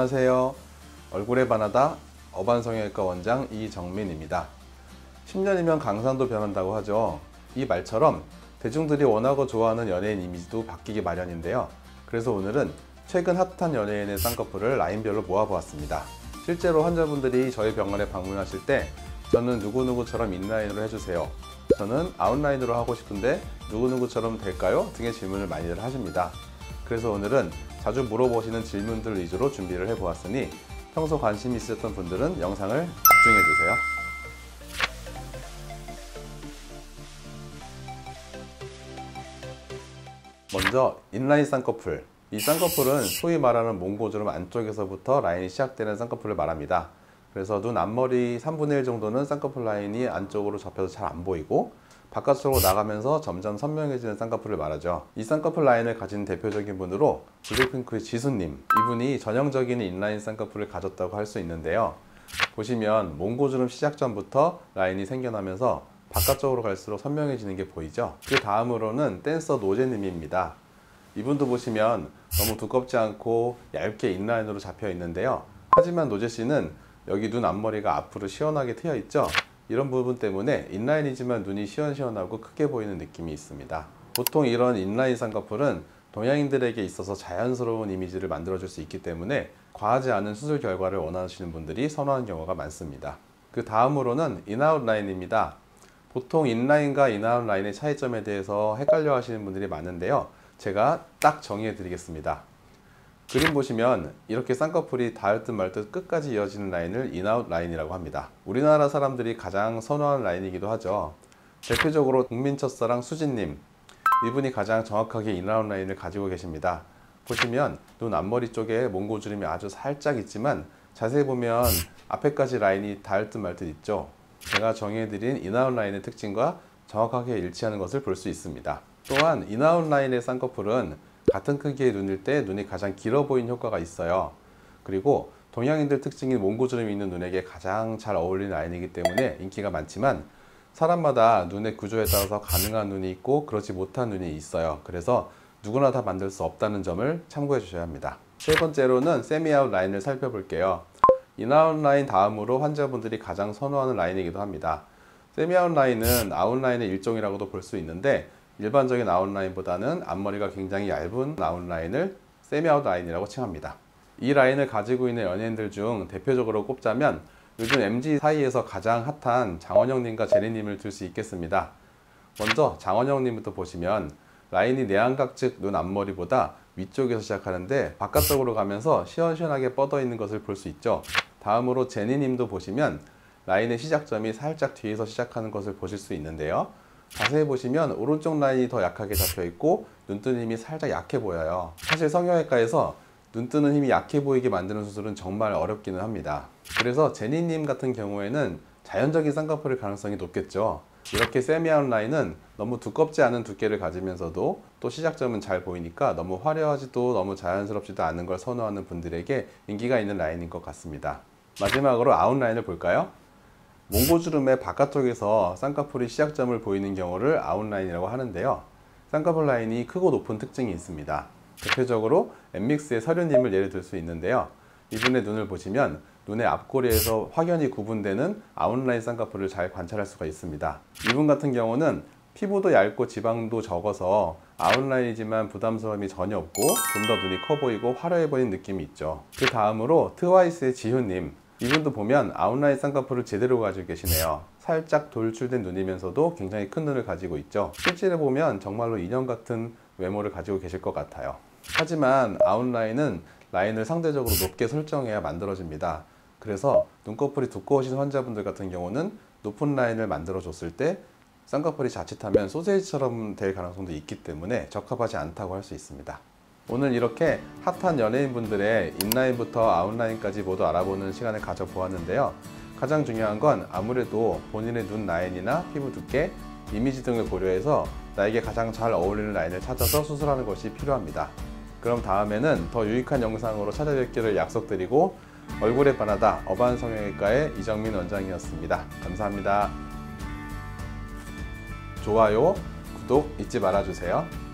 안녕하세요. 얼굴의 바나다 어반성형외과 원장 이정민입니다. 10년이면 강산도 변한다고 하죠. 이 말처럼 대중들이 원하고 좋아하는 연예인 이미지도 바뀌기 마련인데요. 그래서 오늘은 최근 핫한 연예인의 쌍꺼풀을 라인별로 모아보았습니다. 실제로 환자분들이 저희 병원에 방문하실 때 저는 누구누구처럼 인라인으로 해주세요, 저는 아웃라인으로 하고 싶은데 누구누구처럼 될까요? 등의 질문을 많이들 하십니다. 그래서 오늘은 자주 물어보시는 질문들 위주로 준비를 해보았으니 평소 관심 있으셨던 분들은 영상을 집중해주세요. 먼저 인라인 쌍꺼풀. 이 쌍꺼풀은 소위 말하는 몽고주름 안쪽에서부터 라인이 시작되는 쌍꺼풀을 말합니다. 그래서 눈 앞머리 3분의 1 정도는 쌍꺼풀 라인이 안쪽으로 접혀서 잘 안 보이고 바깥쪽으로 나가면서 점점 선명해지는 쌍꺼풀을 말하죠. 이 쌍꺼풀 라인을 가진 대표적인 분으로 블랙핑크의 지수님, 이분이 전형적인 인라인 쌍꺼풀을 가졌다고 할 수 있는데요. 보시면 몽고주름 시작 전부터 라인이 생겨나면서 바깥쪽으로 갈수록 선명해지는 게 보이죠. 그 다음으로는 댄서 노제님입니다. 이분도 보시면 너무 두껍지 않고 얇게 인라인으로 잡혀 있는데요. 하지만 노제씨는 여기 눈 앞머리가 앞으로 시원하게 트여 있죠. 이런 부분 때문에 인라인이지만 눈이 시원시원하고 크게 보이는 느낌이 있습니다. 보통 이런 인라인 쌍꺼풀은 동양인들에게 있어서 자연스러운 이미지를 만들어줄 수 있기 때문에 과하지 않은 수술 결과를 원하시는 분들이 선호하는 경우가 많습니다. 그 다음으로는 인아웃 라인입니다. 보통 인라인과 인아웃 라인의 차이점에 대해서 헷갈려 하시는 분들이 많은데요. 제가 딱 정의해 드리겠습니다. 그림 보시면 이렇게 쌍꺼풀이 닿을 듯 말 듯 끝까지 이어지는 라인을 인아웃 라인이라고 합니다. 우리나라 사람들이 가장 선호하는 라인이기도 하죠. 대표적으로 국민 첫사랑 수진님, 이분이 가장 정확하게 인아웃 라인을 가지고 계십니다. 보시면 눈 앞머리 쪽에 몽고주름이 아주 살짝 있지만 자세히 보면 앞에까지 라인이 닿을 듯 말 듯 있죠. 제가 정의해드린 인아웃 라인의 특징과 정확하게 일치하는 것을 볼 수 있습니다. 또한 인아웃 라인의 쌍꺼풀은 같은 크기의 눈일 때 눈이 가장 길어 보이는 효과가 있어요. 그리고 동양인들 특징인 몽고주름이 있는 눈에게 가장 잘 어울리는 라인이기 때문에 인기가 많지만 사람마다 눈의 구조에 따라서 가능한 눈이 있고 그렇지 못한 눈이 있어요. 그래서 누구나 다 만들 수 없다는 점을 참고해 주셔야 합니다. 세 번째로는 세미아웃 라인을 살펴볼게요. 인아웃 라인 다음으로 환자분들이 가장 선호하는 라인이기도 합니다. 세미아웃 라인은 아웃라인의 일종이라고도 볼 수 있는데 일반적인 아웃라인보다는 앞머리가 굉장히 얇은 아웃라인을 세미아웃 라인이라고 칭합니다. 이 라인을 가지고 있는 연예인들 중 대표적으로 꼽자면 요즘 MZ 사이에서 가장 핫한 장원영님과 제니님을 들 수 있겠습니다. 먼저 장원영님부터 보시면 라인이 내안각 즉 눈 앞머리보다 위쪽에서 시작하는데 바깥쪽으로 가면서 시원시원하게 뻗어 있는 것을 볼 수 있죠. 다음으로 제니님도 보시면 라인의 시작점이 살짝 뒤에서 시작하는 것을 보실 수 있는데요. 자세히 보시면 오른쪽 라인이 더 약하게 잡혀 있고 눈뜨는 힘이 살짝 약해 보여요. 사실 성형외과에서 눈뜨는 힘이 약해 보이게 만드는 수술은 정말 어렵기는 합니다. 그래서 제니님 같은 경우에는 자연적인 쌍꺼풀일 가능성이 높겠죠. 이렇게 세미아웃 라인은 너무 두껍지 않은 두께를 가지면서도 또 시작점은 잘 보이니까 너무 화려하지도 너무 자연스럽지도 않은 걸 선호하는 분들에게 인기가 있는 라인인 것 같습니다. 마지막으로 아웃 라인을 볼까요? 몽고주름의 바깥쪽에서 쌍꺼풀이 시작점을 보이는 경우를 아웃라인이라고 하는데요. 쌍꺼풀 라인이 크고 높은 특징이 있습니다. 대표적으로 엠믹스의 서류님을 예를 들 수 있는데요. 이분의 눈을 보시면 눈의 앞꼬리에서 확연히 구분되는 아웃라인 쌍꺼풀을 잘 관찰할 수가 있습니다. 이분 같은 경우는 피부도 얇고 지방도 적어서 아웃라인이지만 부담스러움이 전혀 없고 좀 더 눈이 커 보이고 화려해 보이는 느낌이 있죠. 그 다음으로 트와이스의 지효님, 이분도 보면 아웃라인 쌍꺼풀을 제대로 가지고 계시네요. 살짝 돌출된 눈이면서도 굉장히 큰 눈을 가지고 있죠. 실제로 보면 정말로 인형 같은 외모를 가지고 계실 것 같아요. 하지만 아웃라인은 라인을 상대적으로 높게 설정해야 만들어집니다. 그래서 눈꺼풀이 두꺼우신 환자분들 같은 경우는 높은 라인을 만들어 줬을 때 쌍꺼풀이 자칫하면 소세지처럼 될 가능성도 있기 때문에 적합하지 않다고 할 수 있습니다. 오늘 이렇게 핫한 연예인분들의 인라인부터 아웃라인까지 모두 알아보는 시간을 가져보았는데요. 가장 중요한 건 아무래도 본인의 눈 라인이나 피부 두께, 이미지 등을 고려해서 나에게 가장 잘 어울리는 라인을 찾아서 수술하는 것이 필요합니다. 그럼 다음에는 더 유익한 영상으로 찾아뵙기를 약속드리고 얼굴의 바나다 어반성형외과의 이정민 원장이었습니다. 감사합니다. 좋아요, 구독 잊지 말아주세요.